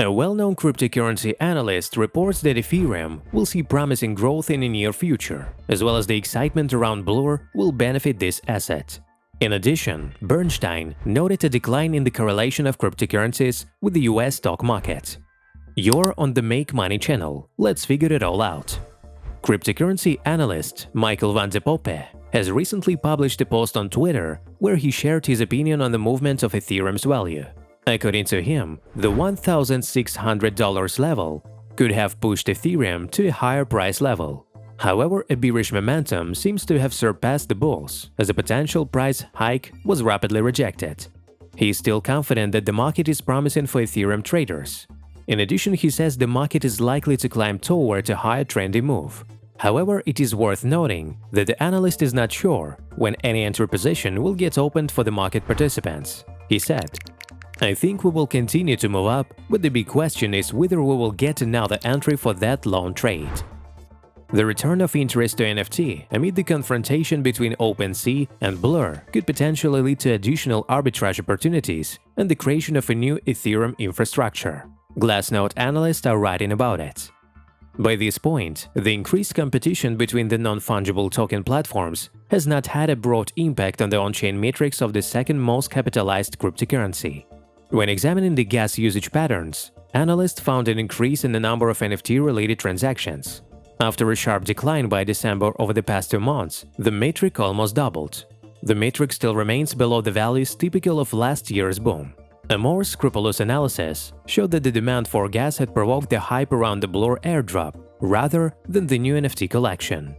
A well-known cryptocurrency analyst reports that Ethereum will see promising growth in the near future, as well as the excitement around Blur will benefit this asset. In addition, Bernstein noted a decline in the correlation of cryptocurrencies with the US stock market. You're on the Make Money channel, let's figure it all out. Cryptocurrency analyst Michael van de Poppe has recently published a post on Twitter where he shared his opinion on the movement of Ethereum's value. According to him, the $1,600 level could have pushed Ethereum to a higher price level. However, a bearish momentum seems to have surpassed the bulls, as a potential price hike was rapidly rejected. He is still confident that the market is promising for Ethereum traders. In addition, he says the market is likely to climb toward a higher trendy move. However, it is worth noting that the analyst is not sure when any entry position will get opened for the market participants. He said, "I think we will continue to move up, but the big question is whether we will get another entry for that long trade." The return of interest to NFT amid the confrontation between OpenSea and Blur could potentially lead to additional arbitrage opportunities and the creation of a new Ethereum infrastructure. Glassnode analysts are writing about it. By this point, the increased competition between the non-fungible token platforms has not had a broad impact on the on-chain metrics of the second most capitalized cryptocurrency. When examining the gas usage patterns, analysts found an increase in the number of NFT-related transactions. After a sharp decline by December over the past 2 months, the metric almost doubled. The metric still remains below the values typical of last year's boom. A more scrupulous analysis showed that the demand for gas had provoked the hype around the Blur airdrop rather than the new NFT collection.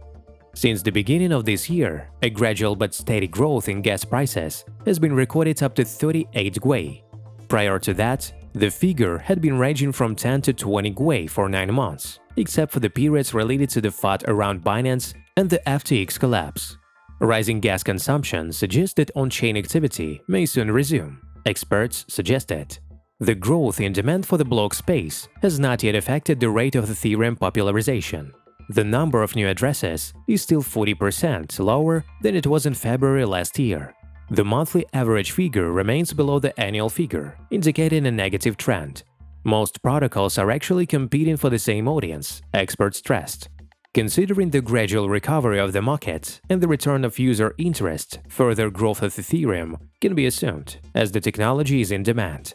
Since the beginning of this year, a gradual but steady growth in gas prices has been recorded up to 38 gwei. Prior to that, the figure had been ranging from 10 to 20 gwei for 9 months, except for the periods related to the FUD around Binance and the FTX collapse. Rising gas consumption suggests that on-chain activity may soon resume, experts suggested. The growth in demand for the block space has not yet affected the rate of Ethereum popularization. The number of new addresses is still 40% lower than it was in February last year. The monthly average figure remains below the annual figure, indicating a negative trend. Most protocols are actually competing for the same audience, experts stressed. Considering the gradual recovery of the market and the return of user interest, further growth of Ethereum can be assumed, as the technology is in demand.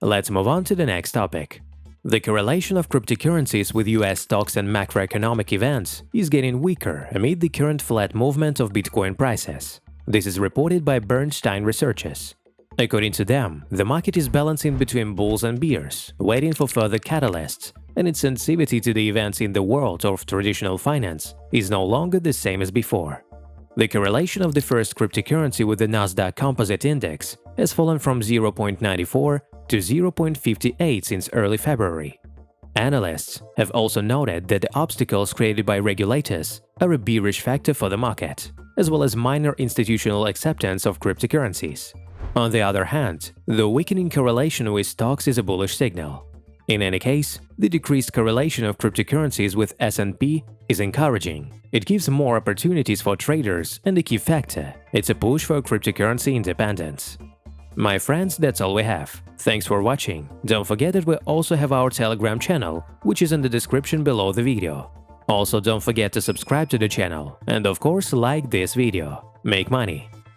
Let's move on to the next topic. The correlation of cryptocurrencies with US stocks and macroeconomic events is getting weaker amid the current flat movement of Bitcoin prices. This is reported by Bernstein researchers. According to them, the market is balancing between bulls and bears, waiting for further catalysts, and its sensitivity to the events in the world of traditional finance is no longer the same as before. The correlation of the first cryptocurrency with the Nasdaq Composite Index has fallen from 0.94 to 0.58 since early February. Analysts have also noted that the obstacles created by regulators are a bearish factor for the market, as well as minor institutional acceptance of cryptocurrencies. On the other hand, the weakening correlation with stocks is a bullish signal. In any case, the decreased correlation of cryptocurrencies with S&P is encouraging. It gives more opportunities for traders, and the key factor, it's a push for cryptocurrency independence. My friends, that's all we have. Thanks for watching. Don't forget that we also have our Telegram channel, which is in the description below the video. Also, don't forget to subscribe to the channel and, of course, like this video. Make money!